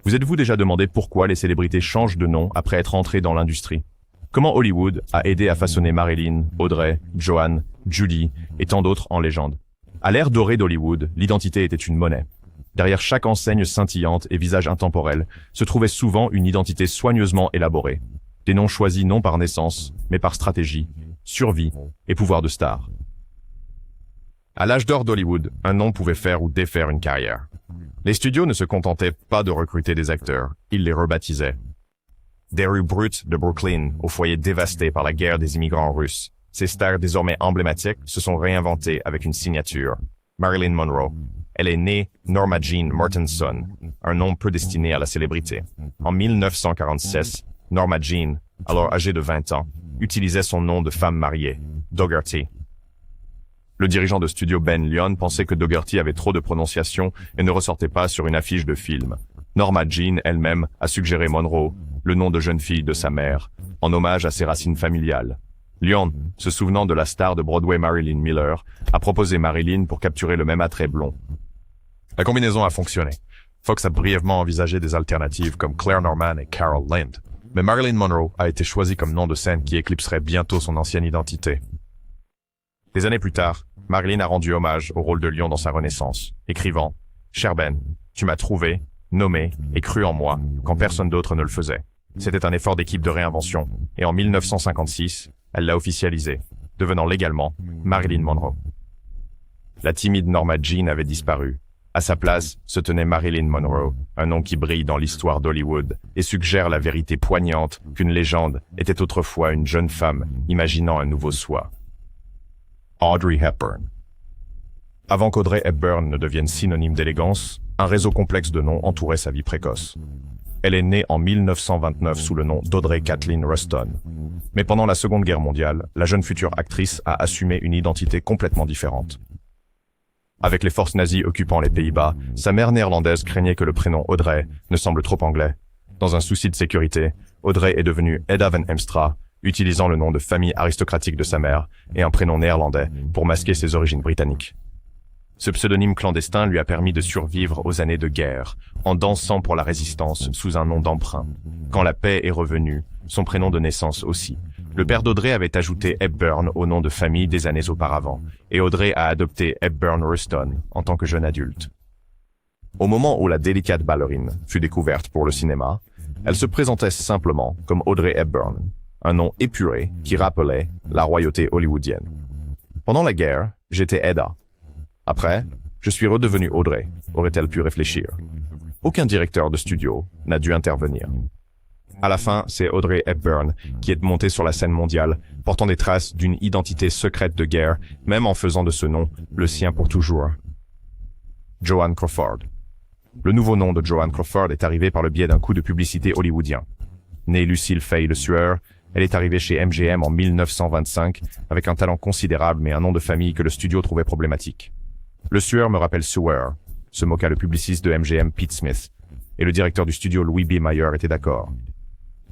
Vous êtes-vous déjà demandé pourquoi les célébrités changent de nom après être entrées dans l'industrie? Comment Hollywood a aidé à façonner Marilyn, Audrey, Joan, Judy et tant d'autres en légende? À l'ère dorée d'Hollywood, l'identité était une monnaie. Derrière chaque enseigne scintillante et visage intemporel se trouvait souvent une identité soigneusement élaborée. Des noms choisis non par naissance, mais par stratégie, survie et pouvoir de star. À l'âge d'or d'Hollywood, un nom pouvait faire ou défaire une carrière. Les studios ne se contentaient pas de recruter des acteurs, ils les rebaptisaient. Des rues brutes de Brooklyn, au foyer dévasté par la guerre des immigrants russes, ces stars désormais emblématiques se sont réinventées avec une signature. Marilyn Monroe. Elle est née Norma Jean Mortenson, un nom peu destiné à la célébrité. En 1946, Norma Jean, alors âgée de 20 ans, utilisait son nom de femme mariée, Dougherty. Le dirigeant de studio Ben Lyon pensait que Dougherty avait trop de prononciation et ne ressortait pas sur une affiche de film. Norma Jean elle-même a suggéré Monroe, le nom de jeune fille de sa mère, en hommage à ses racines familiales. Lyon, se souvenant de la star de Broadway Marilyn Miller, a proposé Marilyn pour capturer le même attrait blond. La combinaison a fonctionné. Fox a brièvement envisagé des alternatives comme Claire Norman et Carol Lind. Mais Marilyn Monroe a été choisie comme nom de scène qui éclipserait bientôt son ancienne identité. Des années plus tard, Marilyn a rendu hommage au rôle de Lyon dans sa renaissance, écrivant « Cher Ben, tu m'as trouvé, nommé et cru en moi quand personne d'autre ne le faisait. C'était un effort d'équipe de réinvention, et en 1956, elle l'a officialisé, devenant légalement Marilyn Monroe. » La timide Norma Jean avait disparu. À sa place se tenait Marilyn Monroe, un nom qui brille dans l'histoire d'Hollywood et suggère la vérité poignante qu'une légende était autrefois une jeune femme imaginant un nouveau soi. Audrey Hepburn. Avant qu'Audrey Hepburn ne devienne synonyme d'élégance, un réseau complexe de noms entourait sa vie précoce. Elle est née en 1929 sous le nom d'Audrey Kathleen Ruston. Mais pendant la Seconde Guerre mondiale, la jeune future actrice a assumé une identité complètement différente. Avec les forces nazies occupant les Pays-Bas, sa mère néerlandaise craignait que le prénom Audrey ne semble trop anglais. Dans un souci de sécurité, Audrey est devenue Edda van Heemstra, utilisant le nom de famille aristocratique de sa mère et un prénom néerlandais pour masquer ses origines britanniques. Ce pseudonyme clandestin lui a permis de survivre aux années de guerre, en dansant pour la résistance sous un nom d'emprunt. Quand la paix est revenue, son prénom de naissance aussi. Le père d'Audrey avait ajouté Hepburn au nom de famille des années auparavant, et Audrey a adopté Hepburn Ruston en tant que jeune adulte. Au moment où la délicate ballerine fut découverte pour le cinéma, elle se présentait simplement comme Audrey Hepburn, un nom épuré qui rappelait la royauté hollywoodienne. Pendant la guerre, j'étais Edda. Après, je suis redevenue Audrey, aurait-elle pu réfléchir. Aucun directeur de studio n'a dû intervenir. À la fin, c'est Audrey Hepburn qui est montée sur la scène mondiale, portant des traces d'une identité secrète de guerre, même en faisant de ce nom le sien pour toujours. Joan Crawford. Le nouveau nom de Joan Crawford est arrivé par le biais d'un coup de publicité hollywoodien. Née Lucille Fay Le Sueur, elle est arrivée chez MGM en 1925 avec un talent considérable mais un nom de famille que le studio trouvait problématique. Le Sueur me rappelle Sewer, se moqua le publiciste de MGM Pete Smith, et le directeur du studio Louis B. Mayer était d'accord.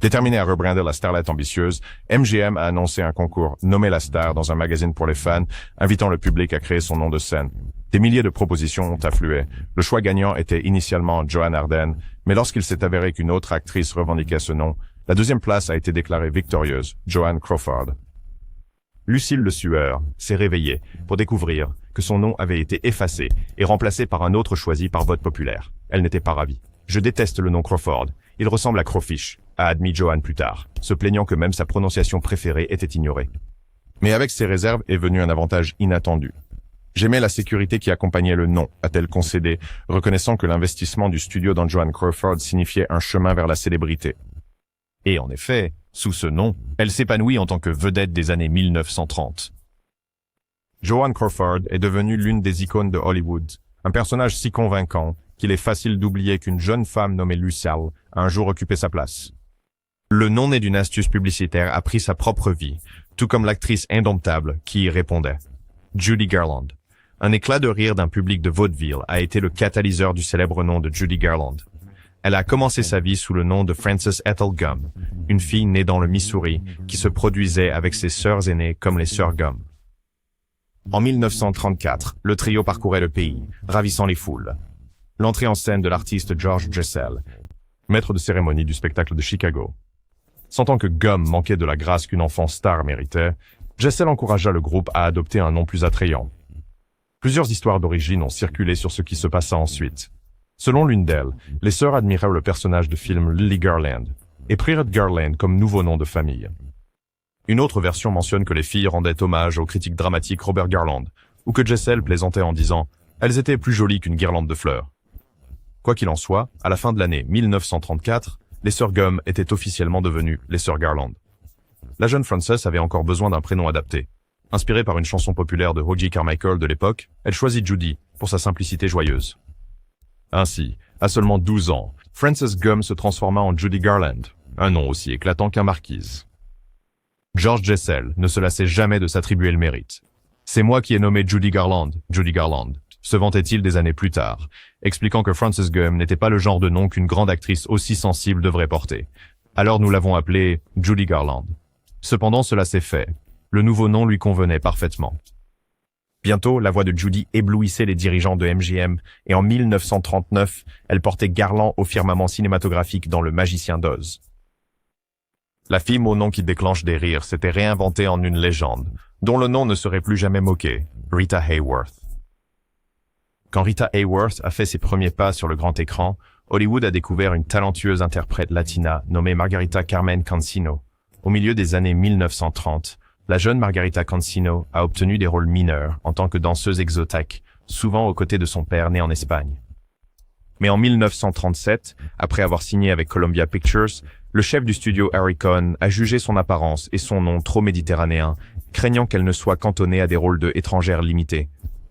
Déterminé à rebrandir la starlette ambitieuse, MGM a annoncé un concours nommé la star dans un magazine pour les fans, invitant le public à créer son nom de scène. Des milliers de propositions ont afflué. Le choix gagnant était initialement Joan Arden, mais lorsqu'il s'est avéré qu'une autre actrice revendiquait ce nom, la deuxième place a été déclarée victorieuse, Joan Crawford. Lucille Le Sueur s'est réveillée pour découvrir que son nom avait été effacé et remplacé par un autre choisi par vote populaire. Elle n'était pas ravie. « Je déteste le nom Crawford. Il ressemble à Crawfish », a admis Joan plus tard, se plaignant que même sa prononciation préférée était ignorée. Mais avec ces réserves est venu un avantage inattendu. J'aimais la sécurité qui accompagnait le nom, a-t-elle concédé, reconnaissant que l'investissement du studio dans Joan Crawford signifiait un chemin vers la célébrité. Et en effet, sous ce nom, elle s'épanouit en tant que vedette des années 1930. Joan Crawford est devenue l'une des icônes de Hollywood, un personnage si convaincant qu'il est facile d'oublier qu'une jeune femme nommée Lucille a un jour occupé sa place. Le nom né d'une astuce publicitaire a pris sa propre vie, tout comme l'actrice indomptable qui y répondait. Judy Garland. Un éclat de rire d'un public de vaudeville a été le catalyseur du célèbre nom de Judy Garland. Elle a commencé sa vie sous le nom de Frances Ethel Gum, une fille née dans le Missouri qui se produisait avec ses sœurs aînées comme les sœurs Gum. En 1934, le trio parcourait le pays, ravissant les foules. L'entrée en scène de l'artiste George Dressel maître de cérémonie du spectacle de Chicago. Sentant que Gum manquait de la grâce qu'une enfant star méritait, Jessel encouragea le groupe à adopter un nom plus attrayant. Plusieurs histoires d'origine ont circulé sur ce qui se passa ensuite. Selon l'une d'elles, les sœurs admirèrent le personnage de film Lily Garland et prirent Garland comme nouveau nom de famille. Une autre version mentionne que les filles rendaient hommage au critique dramatique Robert Garland, ou que Jessel plaisantait en disant « elles étaient plus jolies qu'une guirlande de fleurs ». Quoi qu'il en soit, à la fin de l'année 1934, les sœurs Gum étaient officiellement devenues les sœurs Garland. La jeune Frances avait encore besoin d'un prénom adapté. Inspirée par une chanson populaire de Hoagy Carmichael de l'époque, elle choisit Judy pour sa simplicité joyeuse. Ainsi, à seulement 12 ans, Frances Gum se transforma en Judy Garland, un nom aussi éclatant qu'un marquise. George Jessel ne se lassait jamais de s'attribuer le mérite. « C'est moi qui ai nommé Judy Garland, se vantait-il des années plus tard, expliquant que Frances Gum n'était pas le genre de nom qu'une grande actrice aussi sensible devrait porter. Alors nous l'avons appelée Judy Garland. Cependant, cela s'est fait. Le nouveau nom lui convenait parfaitement. Bientôt, la voix de Judy éblouissait les dirigeants de MGM et en 1939, elle portait Garland au firmament cinématographique dans Le Magicien d'Oz. La fille au nom qui déclenche des rires s'était réinventée en une légende, dont le nom ne serait plus jamais moqué, Rita Hayworth. Quand Rita Hayworth a fait ses premiers pas sur le grand écran, Hollywood a découvert une talentueuse interprète latina nommée Margarita Carmen Cancino. Au milieu des années 1930, la jeune Margarita Cancino a obtenu des rôles mineurs en tant que danseuse exotaque, souvent aux côtés de son père né en Espagne. Mais en 1937, après avoir signé avec Columbia Pictures, le chef du studio Harry Cohn a jugé son apparence et son nom trop méditerranéens, craignant qu'elle ne soit cantonnée à des rôles de étrangère limités.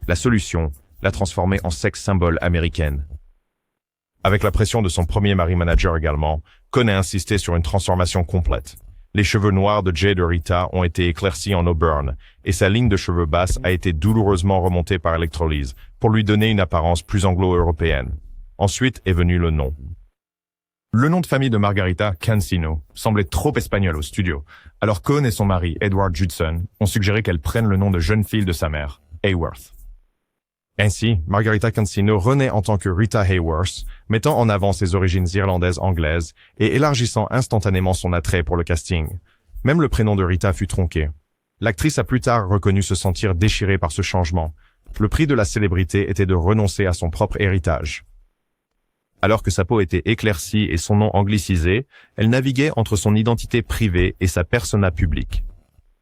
La solution, la transformer en sex symbole américaine. Avec la pression de son premier mari manager également, Cohn a insisté sur une transformation complète. Les cheveux noirs de Jay de Rita ont été éclaircis en auburn, et sa ligne de cheveux basse a été douloureusement remontée par électrolyse, pour lui donner une apparence plus anglo-européenne. Ensuite est venu le nom. Le nom de famille de Margarita, Cancino, semblait trop espagnol au studio, alors Cohn et son mari, Edward Judson, ont suggéré qu'elle prenne le nom de jeune fille de sa mère, Hayworth. Ainsi, Margarita Cancino renaît en tant que Rita Hayworth, mettant en avant ses origines irlandaises-anglaises et élargissant instantanément son attrait pour le casting. Même le prénom de Rita fut tronqué. L'actrice a plus tard reconnu se sentir déchirée par ce changement. Le prix de la célébrité était de renoncer à son propre héritage. Alors que sa peau était éclaircie et son nom anglicisé, elle naviguait entre son identité privée et sa persona publique.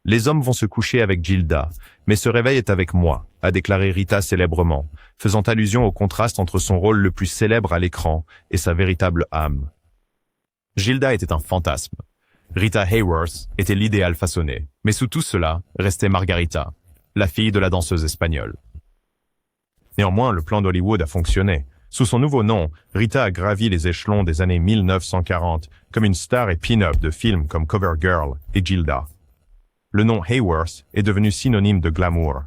« Les hommes vont se coucher avec Gilda, mais se réveillent avec moi », a déclaré Rita célèbrement, faisant allusion au contraste entre son rôle le plus célèbre à l'écran et sa véritable âme. Gilda était un fantasme. Rita Hayworth était l'idéal façonné, mais sous tout cela restait Margarita, la fille de la danseuse espagnole. Néanmoins, le plan d'Hollywood a fonctionné. Sous son nouveau nom, Rita a gravi les échelons des années 1940 comme une star et pin-up de films comme Cover Girl et Gilda. Le nom Hayworth est devenu synonyme de glamour.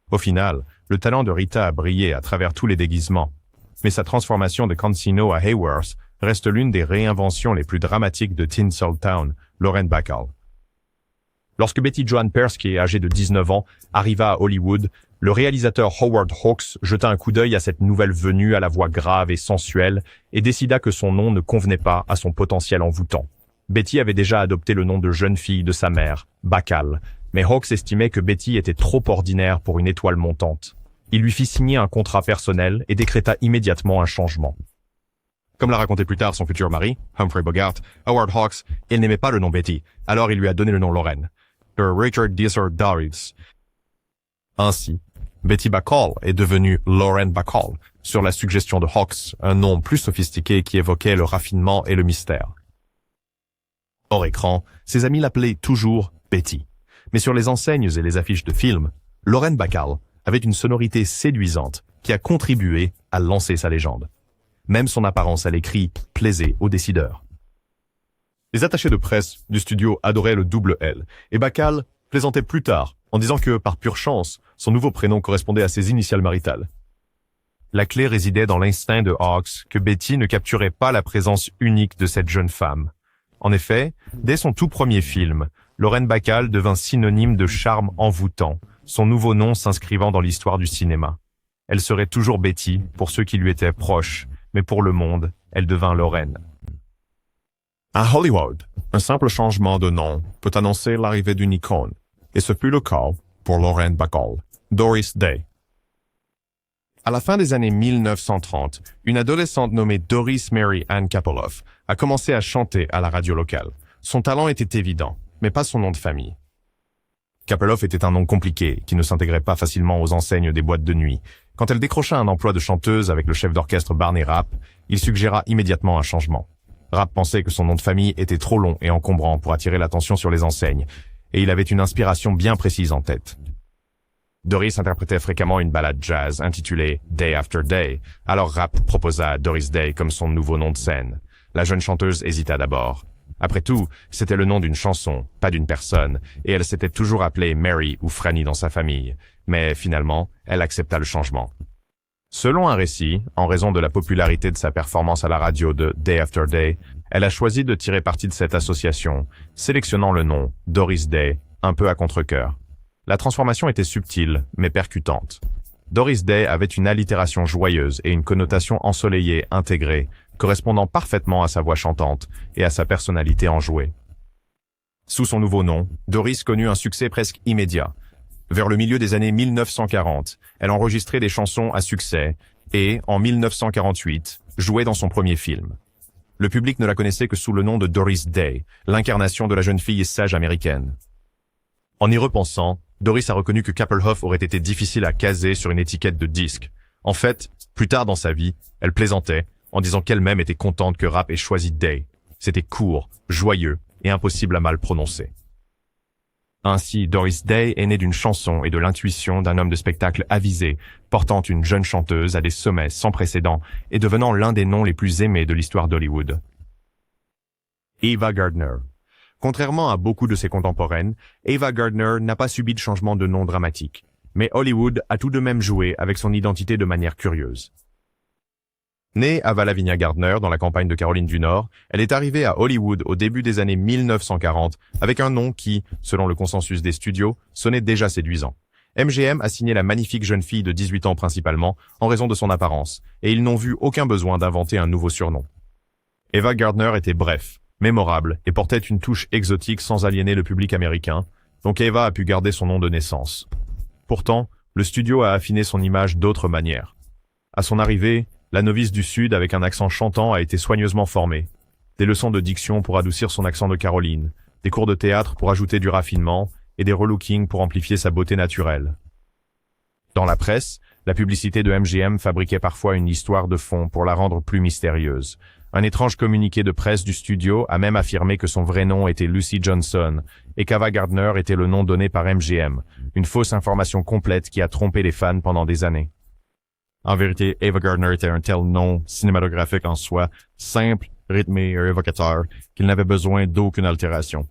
Au final, le talent de Rita a brillé à travers tous les déguisements, mais sa transformation de Cancino à Hayworth reste l'une des réinventions les plus dramatiques de Tinseltown, Lauren Bacall. Lorsque Betty Joan Persky, âgée de 19 ans, arriva à Hollywood, le réalisateur Howard Hawks jeta un coup d'œil à cette nouvelle venue à la voix grave et sensuelle et décida que son nom ne convenait pas à son potentiel envoûtant. Betty avait déjà adopté le nom de jeune fille de sa mère, Bacall, mais Hawks estimait que Betty était trop ordinaire pour une étoile montante. Il lui fit signer un contrat personnel et décréta immédiatement un changement. Comme l'a raconté plus tard son futur mari, Humphrey Bogart, Howard Hawks, il n'aimait pas le nom Betty, alors il lui a donné le nom Lauren, de Richard Deezer Darius. Ainsi, Betty Bacall est devenue Lauren Bacall, sur la suggestion de Hawks, un nom plus sophistiqué qui évoquait le raffinement et le mystère. Hors écran, ses amis l'appelaient toujours Betty. Mais sur les enseignes et les affiches de films, Lauren Bacall avait une sonorité séduisante qui a contribué à lancer sa légende. Même son apparence à l'écrit plaisait aux décideurs. Les attachés de presse du studio adoraient le double L, et Bacall plaisantait plus tard en disant que, par pure chance, son nouveau prénom correspondait à ses initiales maritales. La clé résidait dans l'instinct de Hawks que Betty ne capturait pas la présence unique de cette jeune femme. En effet, dès son tout premier film, Lauren Bacall devint synonyme de charme envoûtant, son nouveau nom s'inscrivant dans l'histoire du cinéma. Elle serait toujours Betty pour ceux qui lui étaient proches, mais pour le monde, elle devint Lauren. À Hollywood, un simple changement de nom peut annoncer l'arrivée d'une icône, et ce fut le cas pour Lauren Bacall, Doris Day. À la fin des années 1930, une adolescente nommée Doris Mary Ann Kapoloff a commencé à chanter à la radio locale. Son talent était évident, mais pas son nom de famille. Kapoloff était un nom compliqué, qui ne s'intégrait pas facilement aux enseignes des boîtes de nuit. Quand elle décrocha un emploi de chanteuse avec le chef d'orchestre Barney Rapp, il suggéra immédiatement un changement. Rapp pensait que son nom de famille était trop long et encombrant pour attirer l'attention sur les enseignes, et il avait une inspiration bien précise en tête. Doris interprétait fréquemment une ballade jazz intitulée Day After Day, alors Rapp proposa à Doris Day comme son nouveau nom de scène. La jeune chanteuse hésita d'abord. Après tout, c'était le nom d'une chanson, pas d'une personne, et elle s'était toujours appelée Mary ou Franny dans sa famille. Mais finalement, elle accepta le changement. Selon un récit, en raison de la popularité de sa performance à la radio de Day After Day, elle a choisi de tirer parti de cette association, sélectionnant le nom Doris Day, un peu à contre-cœur. La transformation était subtile, mais percutante. Doris Day avait une allitération joyeuse et une connotation ensoleillée intégrée, correspondant parfaitement à sa voix chantante et à sa personnalité enjouée. Sous son nouveau nom, Doris connut un succès presque immédiat. Vers le milieu des années 1940, elle enregistrait des chansons à succès et, en 1948, jouait dans son premier film. Le public ne la connaissait que sous le nom de Doris Day, l'incarnation de la jeune fille sage américaine. En y repensant, Doris a reconnu que Kapoloff aurait été difficile à caser sur une étiquette de disque. En fait, plus tard dans sa vie, elle plaisantait, en disant qu'elle-même était contente que Rapp ait choisi Day. C'était court, joyeux et impossible à mal prononcer. Ainsi, Doris Day est née d'une chanson et de l'intuition d'un homme de spectacle avisé, portant une jeune chanteuse à des sommets sans précédent et devenant l'un des noms les plus aimés de l'histoire d'Hollywood. Ava Gardner. Contrairement à beaucoup de ses contemporaines, Ava Gardner n'a pas subi de changement de nom dramatique. Mais Hollywood a tout de même joué avec son identité de manière curieuse. Née Ava Lavinia Gardner dans la campagne de Caroline du Nord, elle est arrivée à Hollywood au début des années 1940 avec un nom qui, selon le consensus des studios, sonnait déjà séduisant. MGM a signé la magnifique jeune fille de 18 ans principalement en raison de son apparence, et ils n'ont vu aucun besoin d'inventer un nouveau surnom. Ava Gardner était bref, mémorable et portait une touche exotique sans aliéner le public américain, donc Ava a pu garder son nom de naissance. Pourtant, le studio a affiné son image d'autres manières. À son arrivée, la novice du Sud avec un accent chantant a été soigneusement formée. Des leçons de diction pour adoucir son accent de Caroline, des cours de théâtre pour ajouter du raffinement et des relookings pour amplifier sa beauté naturelle. Dans la presse, la publicité de MGM fabriquait parfois une histoire de fond pour la rendre plus mystérieuse. Un étrange communiqué de presse du studio a même affirmé que son vrai nom était Lucy Johnson et qu'Ava Gardner était le nom donné par MGM, une fausse information complète qui a trompé les fans pendant des années. En vérité, Ava Gardner était un tel nom cinématographique en soi, simple, rythmé et évocateur, qu'il n'avait besoin d'aucune altération.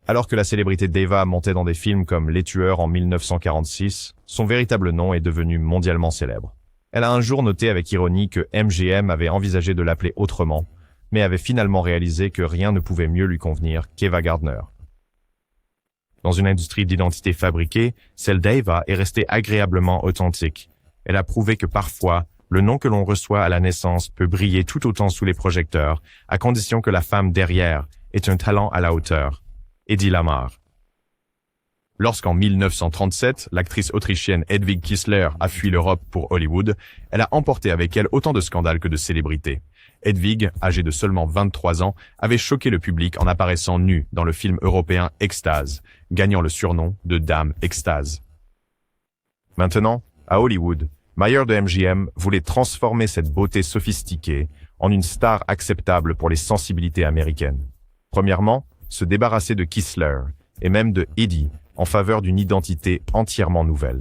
Alors que la célébrité d'Ava montait dans des films comme Les Tueurs en 1946, son véritable nom est devenu mondialement célèbre. Elle a un jour noté avec ironie que MGM avait envisagé de l'appeler autrement, mais avait finalement réalisé que rien ne pouvait mieux lui convenir qu'Ava Gardner. Dans une industrie d'identité fabriquée, celle d'Ava est restée agréablement authentique. Elle a prouvé que parfois, le nom que l'on reçoit à la naissance peut briller tout autant sous les projecteurs, à condition que la femme derrière ait un talent à la hauteur. Hedy Lamarr. Lorsqu'en 1937, l'actrice autrichienne Hedwig Kissler a fui l'Europe pour Hollywood, elle a emporté avec elle autant de scandales que de célébrités. Hedwig, âgée de seulement 23 ans, avait choqué le public en apparaissant nue dans le film européen Extase, gagnant le surnom de Dame Extase. Maintenant, à Hollywood, Mayer de MGM voulait transformer cette beauté sophistiquée en une star acceptable pour les sensibilités américaines. Premièrement, se débarrasser de Kissler, et même de Hedy, en faveur d'une identité entièrement nouvelle.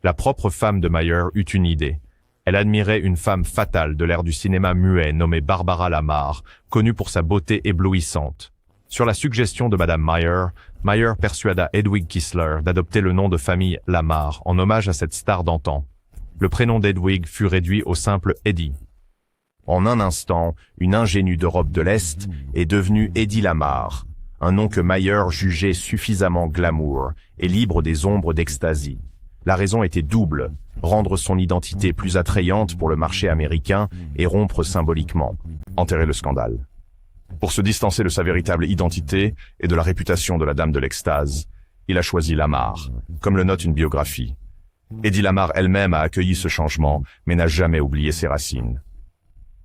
La propre femme de Mayer eut une idée. Elle admirait une femme fatale de l'ère du cinéma muet nommée Barbara Lamarr, connue pour sa beauté éblouissante. Sur la suggestion de Madame Mayer, Mayer persuada Hedwig Kissler d'adopter le nom de famille Lamarr en hommage à cette star d'antan. Le prénom d'Hedwig fut réduit au simple Hedy. En un instant, une ingénue d'Europe de l'Est est devenue Hedy Lamarr, un nom que Mayer jugeait suffisamment glamour et libre des ombres d'extasie. La raison était double, rendre son identité plus attrayante pour le marché américain et rompre symboliquement, enterrer le scandale. Pour se distancer de sa véritable identité et de la réputation de la Dame de l'Extase, il a choisi Lamar, comme le note une biographie. Eddie Lamar elle-même a accueilli ce changement, mais n'a jamais oublié ses racines.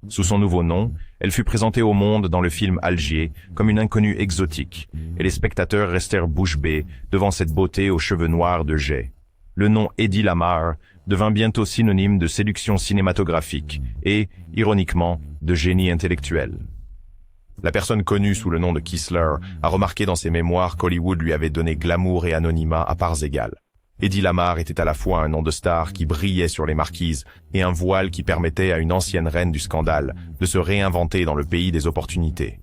Sous son nouveau nom, elle fut présentée au monde dans le film Algier comme une inconnue exotique, et les spectateurs restèrent bouche bée devant cette beauté aux cheveux noirs de jais. Le nom Eddie Lamar devint bientôt synonyme de séduction cinématographique et, ironiquement, de génie intellectuel. La personne connue sous le nom de Kistler a remarqué dans ses mémoires qu'Hollywood lui avait donné glamour et anonymat à parts égales. Eddie Lamar était à la fois un nom de star qui brillait sur les marquises et un voile qui permettait à une ancienne reine du scandale de se réinventer dans le pays des opportunités.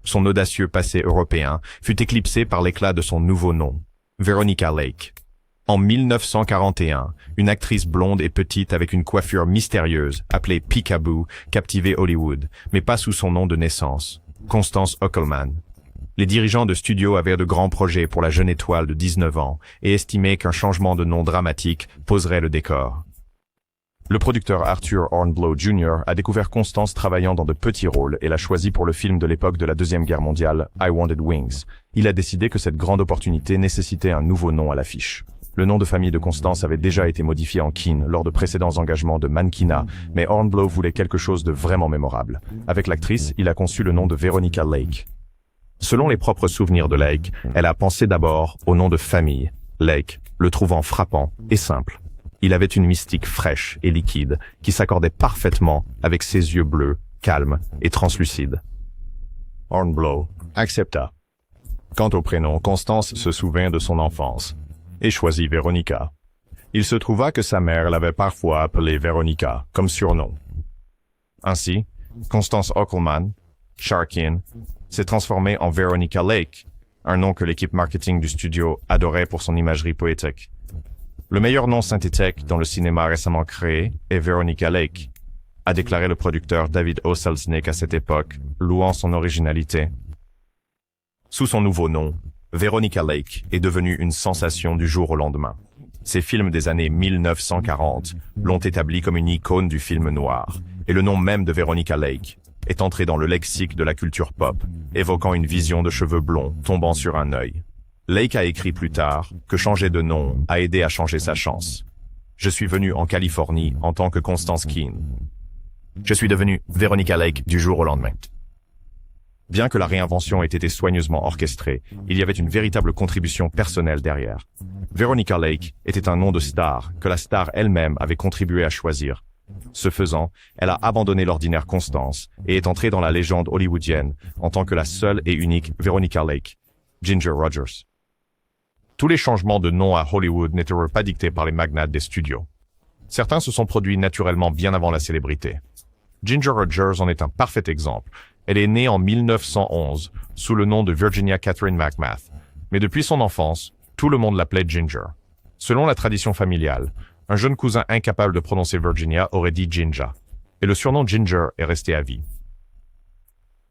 Son audacieux passé européen fut éclipsé par l'éclat de son nouveau nom, Veronica Lake. En 1941, une actrice blonde et petite avec une coiffure mystérieuse, appelée Peekaboo, captivait Hollywood, mais pas sous son nom de naissance, Constance Ockelman. Les dirigeants de studio avaient de grands projets pour la jeune étoile de 19 ans et estimaient qu'un changement de nom dramatique poserait le décor. Le producteur Arthur Hornblow Jr. a découvert Constance travaillant dans de petits rôles et l'a choisi pour le film de l'époque de la Deuxième Guerre mondiale, I Wanted Wings. Il a décidé que cette grande opportunité nécessitait un nouveau nom à l'affiche. Le nom de famille de Constance avait déjà été modifié en Keane lors de précédents engagements de mannequinat, mais Hornblow voulait quelque chose de vraiment mémorable. Avec l'actrice, il a conçu le nom de Veronica Lake. Selon les propres souvenirs de Lake, elle a pensé d'abord au nom de famille, Lake, le trouvant frappant et simple. Il avait une mystique fraîche et liquide qui s'accordait parfaitement avec ses yeux bleus, calmes et translucides. Hornblow accepta. Quant au prénom, Constance se souvint de son enfance et choisit Veronica. Il se trouva que sa mère l'avait parfois appelée Veronica comme surnom. Ainsi, Constance Ockelman, Sharkin, s'est transformée en Veronica Lake, un nom que l'équipe marketing du studio adorait pour son imagerie poétique. Le meilleur nom synthétique dans le cinéma récemment créé est Veronica Lake, a déclaré le producteur David O. Selznick à cette époque, louant son originalité. Sous son nouveau nom, Veronica Lake est devenue une sensation du jour au lendemain. Ses films des années 1940 l'ont établie comme une icône du film noir, et le nom même de Veronica Lake est entré dans le lexique de la culture pop, évoquant une vision de cheveux blonds tombant sur un œil. Lake a écrit plus tard que changer de nom a aidé à changer sa chance. Je suis venu en Californie en tant que Constance Keane. Je suis devenu Veronica Lake du jour au lendemain. Bien que la réinvention ait été soigneusement orchestrée, il y avait une véritable contribution personnelle derrière. Veronica Lake était un nom de star que la star elle-même avait contribué à choisir. Ce faisant, elle a abandonné l'ordinaire Constance et est entrée dans la légende hollywoodienne en tant que la seule et unique Veronica Lake, Ginger Rogers. Tous les changements de nom à Hollywood n'étaient pas dictés par les magnates des studios. Certains se sont produits naturellement bien avant la célébrité. Ginger Rogers en est un parfait exemple. Elle est née en 1911 sous le nom de Virginia Catherine McMath, mais depuis son enfance, tout le monde l'appelait Ginger. Selon la tradition familiale, un jeune cousin incapable de prononcer Virginia aurait dit Ginja, et le surnom Ginger est resté à vie.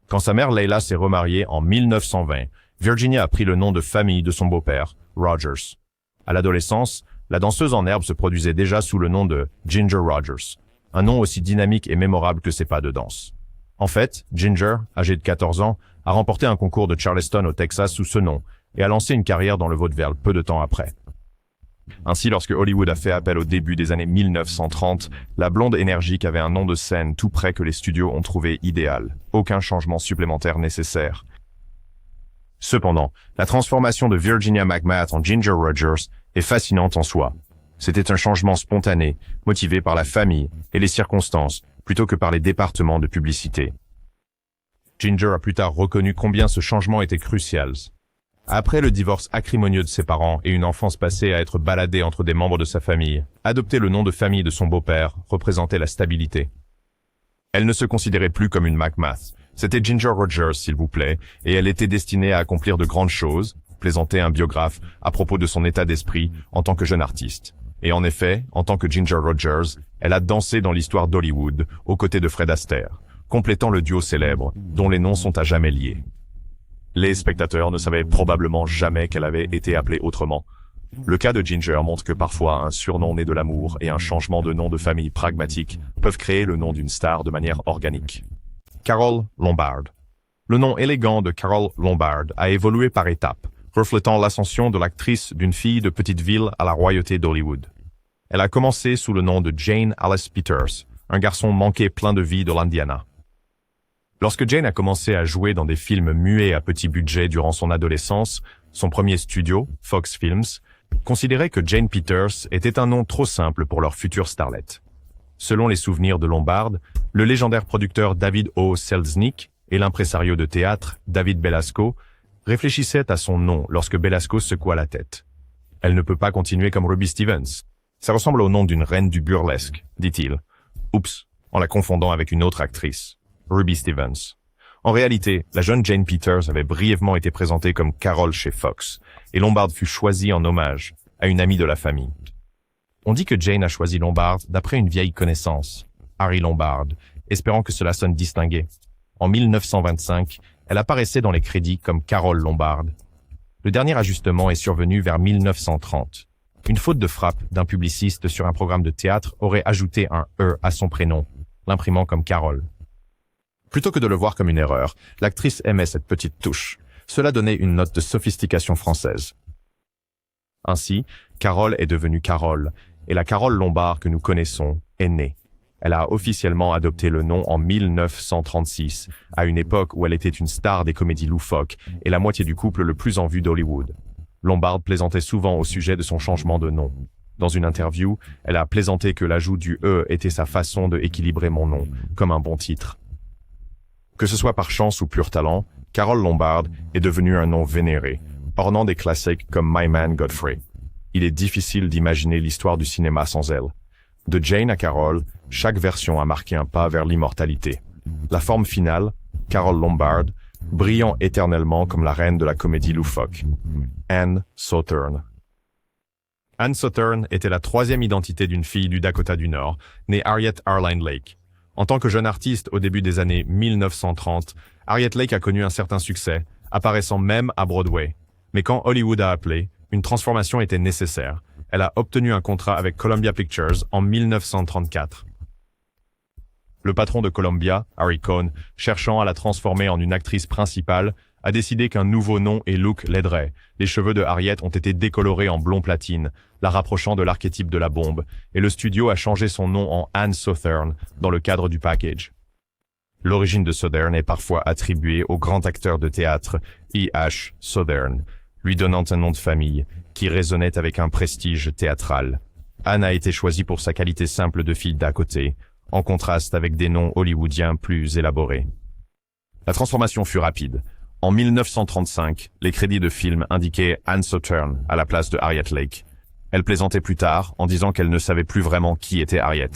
Quand sa mère Leila s'est remariée en 1920, Virginia a pris le nom de famille de son beau-père, Rogers. À l'adolescence, la danseuse en herbe se produisait déjà sous le nom de Ginger Rogers, un nom aussi dynamique et mémorable que ses pas de danse. En fait, Ginger, âgée de 14 ans, a remporté un concours de Charleston au Texas sous ce nom et a lancé une carrière dans le vaudeville peu de temps après. Ainsi, lorsque Hollywood a fait appel au début des années 1930, la blonde énergique avait un nom de scène tout près que les studios ont trouvé idéal. Aucun changement supplémentaire nécessaire. Cependant, la transformation de Virginia McMath en Ginger Rogers est fascinante en soi. C'était un changement spontané, motivé par la famille et les circonstances, plutôt que par les départements de publicité. Ginger a plus tard reconnu combien ce changement était crucial. Après le divorce acrimonieux de ses parents et une enfance passée à être baladée entre des membres de sa famille, adopter le nom de famille de son beau-père représentait la stabilité. Elle ne se considérait plus comme une McMath. C'était Ginger Rogers, s'il vous plaît, et elle était destinée à accomplir de grandes choses, plaisantait un biographe à propos de son état d'esprit en tant que jeune artiste. Et en effet, en tant que Ginger Rogers, elle a dansé dans l'histoire d'Hollywood, aux côtés de Fred Astaire, complétant le duo célèbre, dont les noms sont à jamais liés. Les spectateurs ne savaient probablement jamais qu'elle avait été appelée autrement. Le cas de Ginger montre que parfois un surnom né de l'amour et un changement de nom de famille pragmatique peuvent créer le nom d'une star de manière organique. Carole Lombard. Le nom élégant de Carole Lombard a évolué par étapes, reflétant l'ascension de l'actrice d'une fille de petite ville à la royauté d'Hollywood. Elle a commencé sous le nom de Jane Alice Peters, un garçon manqué plein de vie de l'Indiana. Lorsque Jane a commencé à jouer dans des films muets à petit budget durant son adolescence, son premier studio, Fox Films, considérait que Jane Peters était un nom trop simple pour leur future starlet. Selon les souvenirs de Lombard, le légendaire producteur David O. Selznick et l'impresario de théâtre David Belasco réfléchissaient à son nom lorsque Belasco secoua la tête. « Elle ne peut pas continuer comme Ruby Stevens. Ça ressemble au nom d'une reine du burlesque, dit-il. Oups, en la confondant avec une autre actrice, Ruby Stevens. En réalité, la jeune Jane Peters avait brièvement été présentée comme Carole chez Fox, et Lombard fut choisie en hommage à une amie de la famille. On dit que Jane a choisi Lombard d'après une vieille connaissance, Harry Lombard, espérant que cela sonne distingué. En 1925, elle apparaissait dans les crédits comme Carole Lombard. Le dernier ajustement est survenu vers 1930. Une faute de frappe d'un publiciste sur un programme de théâtre aurait ajouté un « E » à son prénom, l'imprimant comme Carole. Plutôt que de le voir comme une erreur, l'actrice aimait cette petite touche. Cela donnait une note de sophistication française. Ainsi, Carole est devenue Carole, et la Carole Lombard que nous connaissons est née. Elle a officiellement adopté le nom en 1936, à une époque où elle était une star des comédies loufoques et la moitié du couple le plus en vue d'Hollywood. Lombard plaisantait souvent au sujet de son changement de nom. Dans une interview, elle a plaisanté que l'ajout du « E » était sa façon de équilibrer mon nom, comme un bon titre. Que ce soit par chance ou pur talent, Carole Lombard est devenue un nom vénéré, ornant des classiques comme My Man Godfrey. Il est difficile d'imaginer l'histoire du cinéma sans elle. De Jane à Carole, chaque version a marqué un pas vers l'immortalité. La forme finale, Carole Lombard, brillant éternellement comme la reine de la comédie loufoque. Anne Sothern. Anne Sothern était la troisième identité d'une fille du Dakota du Nord, née Harriet Arline Lake. En tant que jeune artiste au début des années 1930, Harriet Lake a connu un certain succès, apparaissant même à Broadway. Mais quand Hollywood a appelé, une transformation était nécessaire. Elle a obtenu un contrat avec Columbia Pictures en 1934. Le patron de Columbia, Harry Cohn, cherchant à la transformer en une actrice principale, a décidé qu'un nouveau nom et look l'aiderait. Les cheveux de Harriet ont été décolorés en blond platine, la rapprochant de l'archétype de la bombe, et le studio a changé son nom en Anne Sothern dans le cadre du package. L'origine de Sothern est parfois attribuée au grand acteur de théâtre E.H. Sothern, lui donnant un nom de famille qui résonnait avec un prestige théâtral. Anne a été choisie pour sa qualité simple de fille d'à côté, en contraste avec des noms hollywoodiens plus élaborés. La transformation fut rapide. En 1935, les crédits de film indiquaient Anne Sothern à la place de Harriet Lake. Elle plaisantait plus tard en disant qu'elle ne savait plus vraiment qui était Harriet.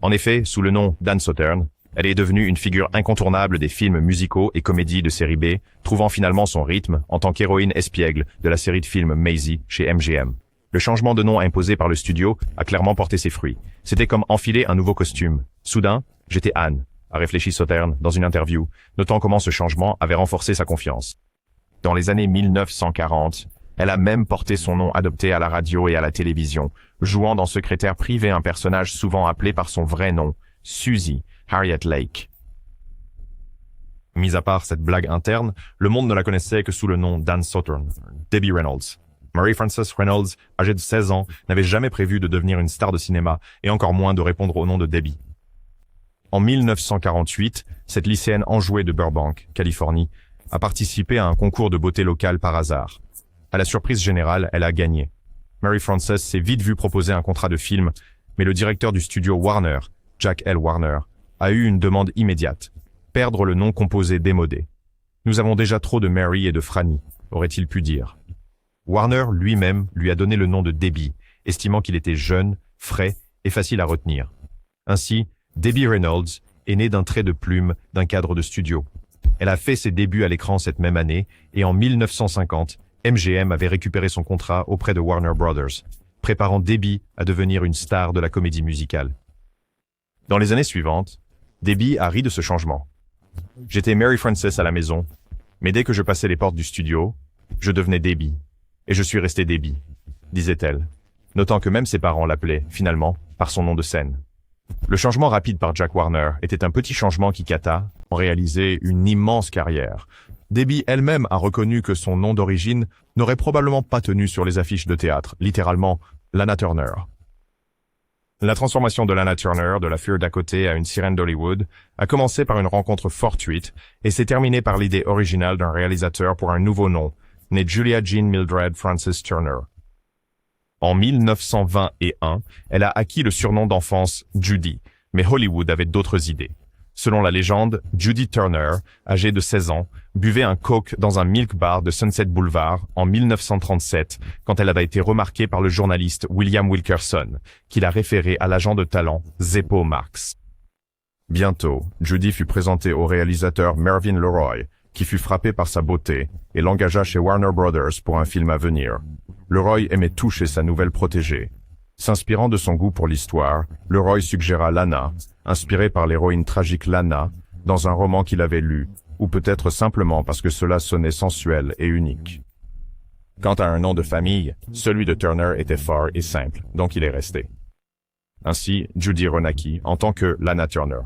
En effet, sous le nom d'Anne Sothern, elle est devenue une figure incontournable des films musicaux et comédies de série B, trouvant finalement son rythme en tant qu'héroïne espiègle de la série de films Maisie chez MGM. Le changement de nom imposé par le studio a clairement porté ses fruits. C'était comme enfiler un nouveau costume. Soudain, j'étais Anne, a réfléchi Sothern dans une interview, notant comment ce changement avait renforcé sa confiance. Dans les années 1940, elle a même porté son nom adopté à la radio et à la télévision, jouant dans Secrétaire privé un personnage souvent appelé par son vrai nom, Susie Harriet Lake. Mis à part cette blague interne, le monde ne la connaissait que sous le nom d'Anne Sothern. Debbie Reynolds. Mary Frances Reynolds, âgée de 16 ans, n'avait jamais prévu de devenir une star de cinéma, et encore moins de répondre au nom de Debbie. En 1948, cette lycéenne enjouée de Burbank, Californie, a participé à un concours de beauté locale par hasard. À la surprise générale, elle a gagné. Mary Frances s'est vite vue proposer un contrat de film, mais le directeur du studio Warner, Jack L. Warner, a eu une demande immédiate. Perdre le nom composé démodé. Nous avons déjà trop de Mary et de Franny, aurait-il pu dire. Warner lui-même lui a donné le nom de Debbie, estimant qu'il était jeune, frais et facile à retenir. Ainsi, Debbie Reynolds est née d'un trait de plume d'un cadre de studio. Elle a fait ses débuts à l'écran cette même année et en 1950, MGM avait récupéré son contrat auprès de Warner Brothers, préparant Debbie à devenir une star de la comédie musicale. Dans les années suivantes, Debbie a ri de ce changement. J'étais Mary Frances à la maison, mais dès que je passais les portes du studio, je devenais Debbie. Et je suis restée Debbie, disait-elle, notant que même ses parents l'appelaient, finalement, par son nom de scène. Le changement rapide par Jack Warner était un petit changement qui réalisé une immense carrière. Debbie elle-même a reconnu que son nom d'origine n'aurait probablement pas tenu sur les affiches de théâtre, littéralement Lana Turner. La transformation de Lana Turner de la fure d'à côté à une sirène d'Hollywood a commencé par une rencontre fortuite et s'est terminée par l'idée originale d'un réalisateur pour un nouveau nom, né Julia Jean Mildred Frances Turner. En 1921, elle a acquis le surnom d'enfance Judy, mais Hollywood avait d'autres idées. Selon la légende, Judy Turner, âgée de 16 ans, buvait un coke dans un milk bar de Sunset Boulevard en 1937 quand elle avait été remarquée par le journaliste William Wilkerson, qui l'a référée à l'agent de talent Zeppo Marx. Bientôt, Judy fut présentée au réalisateur Mervyn LeRoy, qui fut frappé par sa beauté et l'engagea chez Warner Brothers pour un film à venir. LeRoy aimait tout chez sa nouvelle protégée. S'inspirant de son goût pour l'histoire, LeRoy suggéra Lana, inspirée par l'héroïne tragique Lana, dans un roman qu'il avait lu, ou peut-être simplement parce que cela sonnait sensuel et unique. Quant à un nom de famille, celui de Turner était fort et simple, donc il est resté. Ainsi, Judy renaquit en tant que Lana Turner.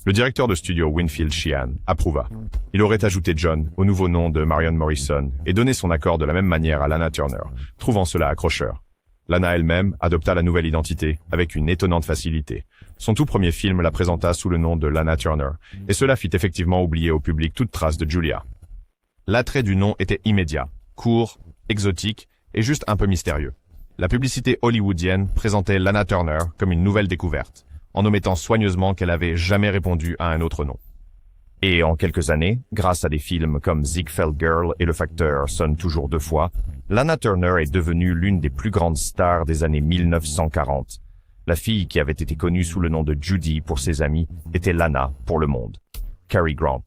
Le directeur de studio Winfield Sheehan approuva. Il aurait ajouté John au nouveau nom de Marion Morrison et donné son accord de la même manière à Lana Turner, trouvant cela accrocheur. Lana elle-même adopta la nouvelle identité avec une étonnante facilité. Son tout premier film la présenta sous le nom de Lana Turner, et cela fit effectivement oublier au public toute trace de Julia. L'attrait du nom était immédiat, court, exotique et juste un peu mystérieux. La publicité hollywoodienne présentait Lana Turner comme une nouvelle découverte, en omettant soigneusement qu'elle avait jamais répondu à un autre nom. Et en quelques années, grâce à des films comme Ziegfeld Girl et Le Facteur sonne toujours deux fois, Lana Turner est devenue l'une des plus grandes stars des années 1940. La fille qui avait été connue sous le nom de Judy pour ses amis était Lana pour le monde. Cary Grant.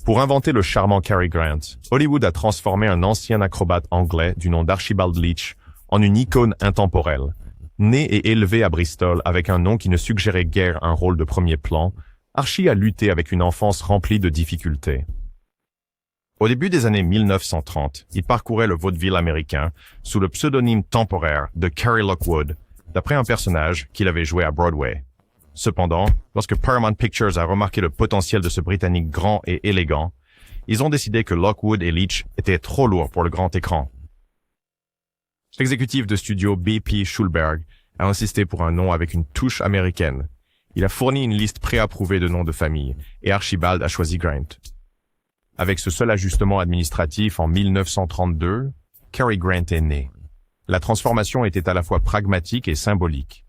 Pour inventer le charmant Cary Grant, Hollywood a transformé un ancien acrobate anglais du nom d'Archibald Leach en une icône intemporelle. Né et élevé à Bristol avec un nom qui ne suggérait guère un rôle de premier plan, Archie a lutté avec une enfance remplie de difficultés. Au début des années 1930, il parcourait le vaudeville américain sous le pseudonyme temporaire de Carey Lockwood, d'après un personnage qu'il avait joué à Broadway. Cependant, lorsque Paramount Pictures a remarqué le potentiel de ce Britannique grand et élégant, ils ont décidé que Lockwood et Leach étaient trop lourds pour le grand écran. L'exécutif de studio B.P. Schulberg a insisté pour un nom avec une touche américaine. Il a fourni une liste préapprouvée de noms de famille, et Archibald a choisi Grant. Avec ce seul ajustement administratif en 1932, Cary Grant est né. La transformation était à la fois pragmatique et symbolique.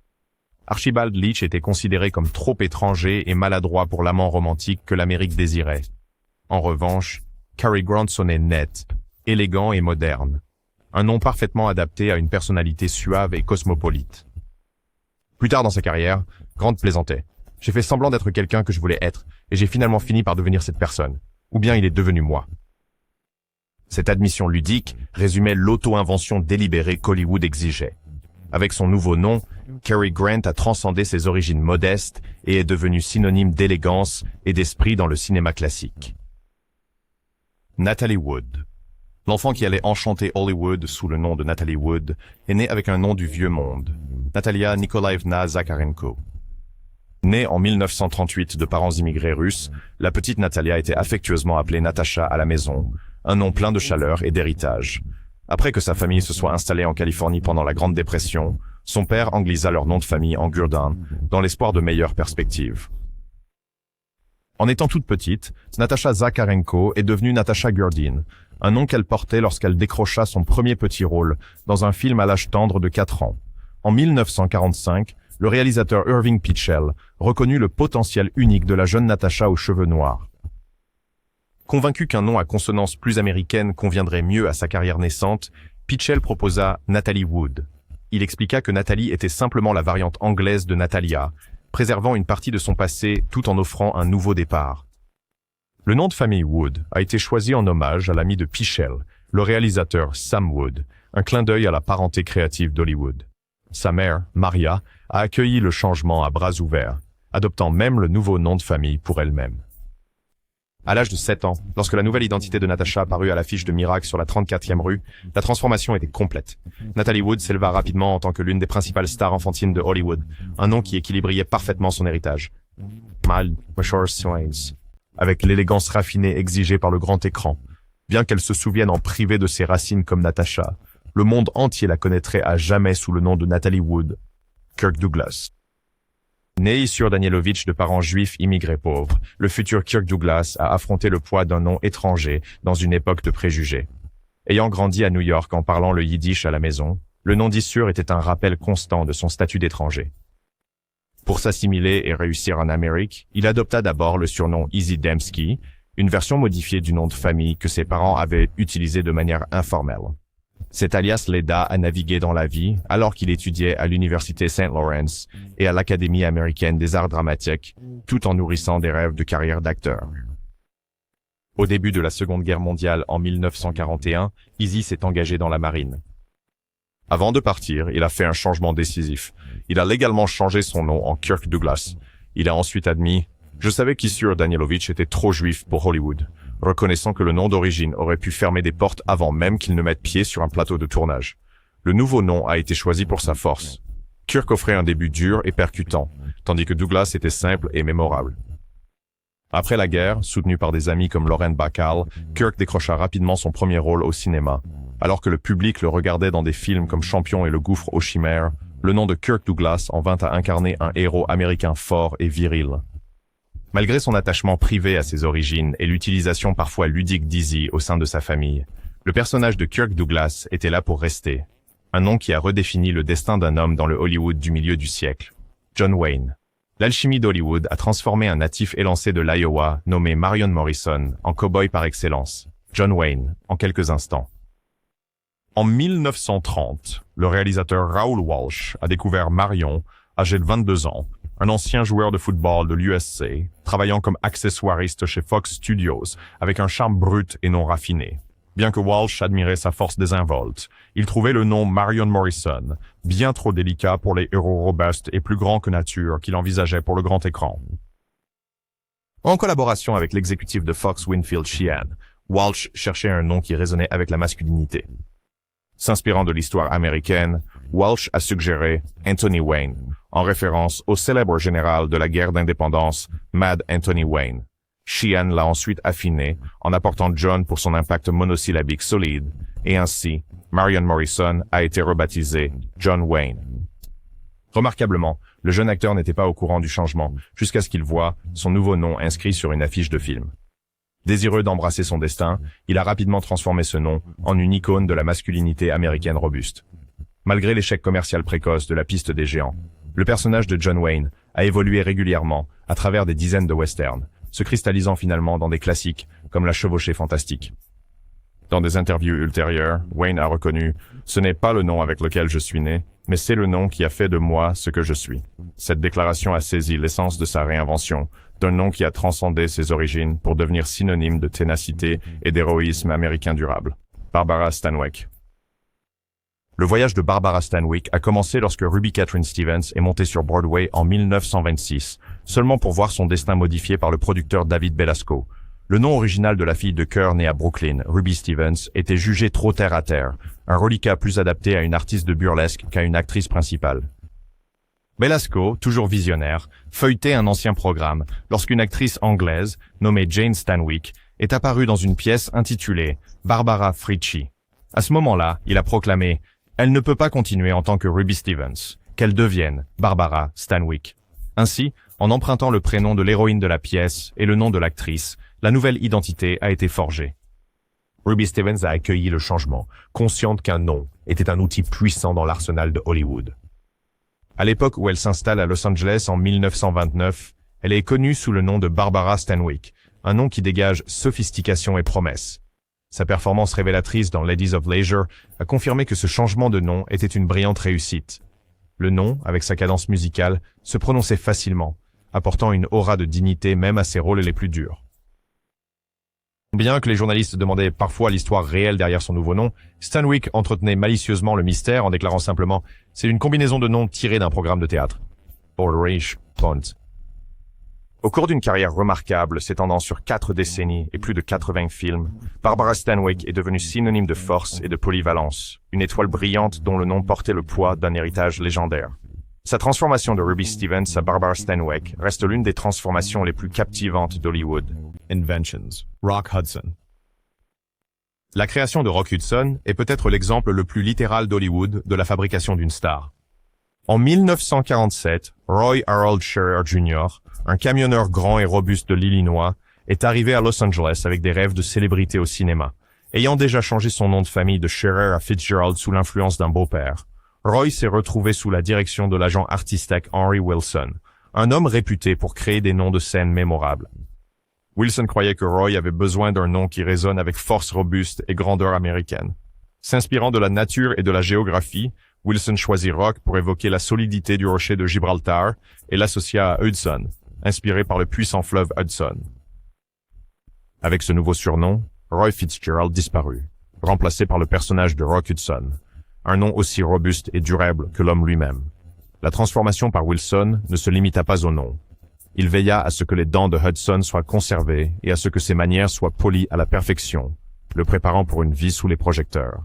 Archibald Leach était considéré comme trop étranger et maladroit pour l'amant romantique que l'Amérique désirait. En revanche, Cary Grant sonnait net, élégant et moderne. Un nom parfaitement adapté à une personnalité suave et cosmopolite. Plus tard dans sa carrière, Grant plaisantait. J'ai fait semblant d'être quelqu'un que je voulais être, et j'ai finalement fini par devenir cette personne. Ou bien il est devenu moi. Cette admission ludique résumait l'auto-invention délibérée qu'Hollywood exigeait. Avec son nouveau nom, Cary Grant a transcendé ses origines modestes et est devenu synonyme d'élégance et d'esprit dans le cinéma classique. Natalie Wood. L'enfant qui allait enchanter Hollywood sous le nom de Natalie Wood est né avec un nom du vieux monde, Natalia Nikolaevna Zakharenko. Née en 1938 de parents immigrés russes, la petite Natalia était affectueusement appelée Natasha à la maison, un nom plein de chaleur et d'héritage. Après que sa famille se soit installée en Californie pendant la Grande Dépression, son père anglisa leur nom de famille en Gurdin, dans l'espoir de meilleures perspectives. En étant toute petite, Natasha Zakharenko est devenue Natasha Gurdin, un nom qu'elle portait lorsqu'elle décrocha son premier petit rôle dans un film à l'âge tendre de 4 ans. En 1945, le réalisateur Irving Pitchell reconnut le potentiel unique de la jeune Natasha aux cheveux noirs. Convaincu qu'un nom à consonance plus américaine conviendrait mieux à sa carrière naissante, Pitchell proposa Natalie Wood. Il expliqua que Natalie était simplement la variante anglaise de Natalia, préservant une partie de son passé tout en offrant un nouveau départ. Le nom de famille Wood a été choisi en hommage à l'ami de Pitchell, le réalisateur Sam Wood, un clin d'œil à la parenté créative d'Hollywood. Sa mère, Maria, a accueilli le changement à bras ouverts, adoptant même le nouveau nom de famille pour elle-même. À l'âge de 7 ans, lorsque la nouvelle identité de Natasha apparut à l'affiche de Miracle sur la 34e rue, la transformation était complète. Natalie Wood s'éleva rapidement en tant que l'une des principales stars enfantines de Hollywood, un nom qui équilibrait parfaitement son héritage. Mal, Swains. avec l'élégance raffinée exigée par le grand écran. Bien qu'elle se souvienne en privé de ses racines comme Natasha, le monde entier la connaîtrait à jamais sous le nom de Natalie Wood. Kirk Douglas. Né Isur Danielovitch de parents juifs immigrés pauvres, le futur Kirk Douglas a affronté le poids d'un nom étranger dans une époque de préjugés. Ayant grandi à New York en parlant le yiddish à la maison, le nom d'Isur était un rappel constant de son statut d'étranger. Pour s'assimiler et réussir en Amérique, il adopta d'abord le surnom Easy Dembski, une version modifiée du nom de famille que ses parents avaient utilisé de manière informelle. Cet alias l'aida à naviguer dans la vie alors qu'il étudiait à l'université St. Lawrence et à l'Académie américaine des arts dramatiques, tout en nourrissant des rêves de carrière d'acteur. Au début de la Seconde Guerre mondiale en 1941, Easy s'est engagé dans la marine. Avant de partir, il a fait un changement décisif. Il a légalement changé son nom en Kirk Douglas. Il a ensuite admis « Je savais qu'Isur Danielovitch était trop juif pour Hollywood », reconnaissant que le nom d'origine aurait pu fermer des portes avant même qu'il ne mette pied sur un plateau de tournage. Le nouveau nom a été choisi pour sa force. Kirk offrait un début dur et percutant, tandis que Douglas était simple et mémorable. Après la guerre, soutenu par des amis comme Lauren Bacall, Kirk décrocha rapidement son premier rôle au cinéma. Alors que le public le regardait dans des films comme Champion et Le Gouffre aux Chimères, le nom de Kirk Douglas en vint à incarner un héros américain fort et viril. Malgré son attachement privé à ses origines et l'utilisation parfois ludique d'Easy au sein de sa famille, le personnage de Kirk Douglas était là pour rester. Un nom qui a redéfini le destin d'un homme dans le Hollywood du milieu du siècle. John Wayne. L'alchimie d'Hollywood a transformé un natif élancé de l'Iowa, nommé Marion Morrison, en cow-boy par excellence. John Wayne, en quelques instants. En 1930, le réalisateur Raoul Walsh a découvert Marion, âgé de 22 ans, un ancien joueur de football de l'USC, travaillant comme accessoiriste chez Fox Studios, avec un charme brut et non raffiné. Bien que Walsh admirait sa force désinvolte, il trouvait le nom Marion Morrison bien trop délicat pour les héros robustes et plus grands que nature qu'il envisageait pour le grand écran. En collaboration avec l'exécutif de Fox Winfield Sheehan, Walsh cherchait un nom qui résonnait avec la masculinité. S'inspirant de l'histoire américaine, Walsh a suggéré Anthony Wayne, en référence au célèbre général de la guerre d'indépendance, Mad Anthony Wayne. Sheehan l'a ensuite affiné en apportant John pour son impact monosyllabique solide, et ainsi, Marion Morrison a été rebaptisé John Wayne. Remarquablement, le jeune acteur n'était pas au courant du changement, jusqu'à ce qu'il voie son nouveau nom inscrit sur une affiche de film. Désireux d'embrasser son destin, il a rapidement transformé ce nom en une icône de la masculinité américaine robuste. Malgré l'échec commercial précoce de la piste des géants, le personnage de John Wayne a évolué régulièrement à travers des dizaines de westerns, se cristallisant finalement dans des classiques comme La Chevauchée fantastique. Dans des interviews ultérieures, Wayne a reconnu « Ce n'est pas le nom avec lequel je suis né, mais c'est le nom qui a fait de moi ce que je suis ». Cette déclaration a saisi l'essence de sa réinvention, d'un nom qui a transcendé ses origines pour devenir synonyme de ténacité et d'héroïsme américain durable. Barbara Stanwyck. Le voyage de Barbara Stanwyck a commencé lorsque Ruby Catherine Stevens est montée sur Broadway en 1926, seulement pour voir son destin modifié par le producteur David Belasco. Le nom original de la fille de chœur née à Brooklyn, Ruby Stevens, était jugé trop terre-à-terre, un reliquat plus adapté à une artiste de burlesque qu'à une actrice principale. Belasco, toujours visionnaire, feuilletait un ancien programme lorsqu'une actrice anglaise, nommée Jane Stanwyck, est apparue dans une pièce intitulée Barbara Frietchie. À ce moment-là, il a proclamé « Elle ne peut pas continuer en tant que Ruby Stevens, qu'elle devienne Barbara Stanwyck ». Ainsi, en empruntant le prénom de l'héroïne de la pièce et le nom de l'actrice, la nouvelle identité a été forgée. Ruby Stevens a accueilli le changement, consciente qu'un nom était un outil puissant dans l'arsenal de Hollywood. À l'époque où elle s'installe à Los Angeles en 1929, elle est connue sous le nom de Barbara Stanwyck, un nom qui dégage sophistication et promesse. Sa performance révélatrice dans Ladies of Leisure a confirmé que ce changement de nom était une brillante réussite. Le nom, avec sa cadence musicale, se prononçait facilement, apportant une aura de dignité même à ses rôles les plus durs. Bien que les journalistes demandaient parfois l'histoire réelle derrière son nouveau nom, Stanwyck entretenait malicieusement le mystère en déclarant simplement « C'est une combinaison de noms tirés d'un programme de théâtre. » Ulrich Pont. Au cours d'une carrière remarquable s'étendant sur 4 décennies et plus de 80 films, Barbara Stanwyck est devenue synonyme de force et de polyvalence, une étoile brillante dont le nom portait le poids d'un héritage légendaire. Sa transformation de Ruby Stevens à Barbara Stanwyck reste l'une des transformations les plus captivantes d'Hollywood. Inventions, Rock Hudson. La création de Rock Hudson est peut-être l'exemple le plus littéral d'Hollywood de la fabrication d'une star. En 1947, Roy Harold Scherer Jr., un camionneur grand et robuste de l'Illinois, est arrivé à Los Angeles avec des rêves de célébrité au cinéma. Ayant déjà changé son nom de famille de Scherer à Fitzgerald sous l'influence d'un beau-père, Roy s'est retrouvé sous la direction de l'agent artistique Henry Wilson, un homme réputé pour créer des noms de scène mémorables. Wilson croyait que Roy avait besoin d'un nom qui résonne avec force robuste et grandeur américaine. S'inspirant de la nature et de la géographie, Wilson choisit Rock pour évoquer la solidité du rocher de Gibraltar et l'associa à Hudson, inspiré par le puissant fleuve Hudson. Avec ce nouveau surnom, Roy Fitzgerald disparut, remplacé par le personnage de Rock Hudson, un nom aussi robuste et durable que l'homme lui-même. La transformation par Wilson ne se limita pas au nom. Il veilla à ce que les dents de Hudson soient conservées et à ce que ses manières soient polies à la perfection, le préparant pour une vie sous les projecteurs.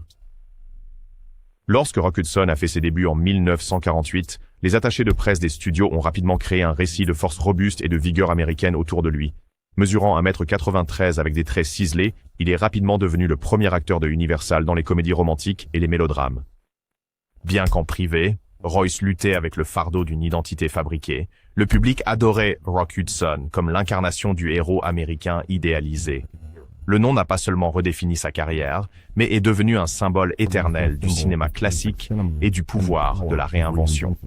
Lorsque Rock Hudson a fait ses débuts en 1948, les attachés de presse des studios ont rapidement créé un récit de force robuste et de vigueur américaine autour de lui. Mesurant 1,93 m avec des traits ciselés, il est rapidement devenu le premier acteur de Universal dans les comédies romantiques et les mélodrames. Bien qu'en privé, Royce luttait avec le fardeau d'une identité fabriquée, le public adorait Rock Hudson comme l'incarnation du héros américain idéalisé. Le nom n'a pas seulement redéfini sa carrière, mais est devenu un symbole éternel du cinéma classique et du pouvoir de la réinvention.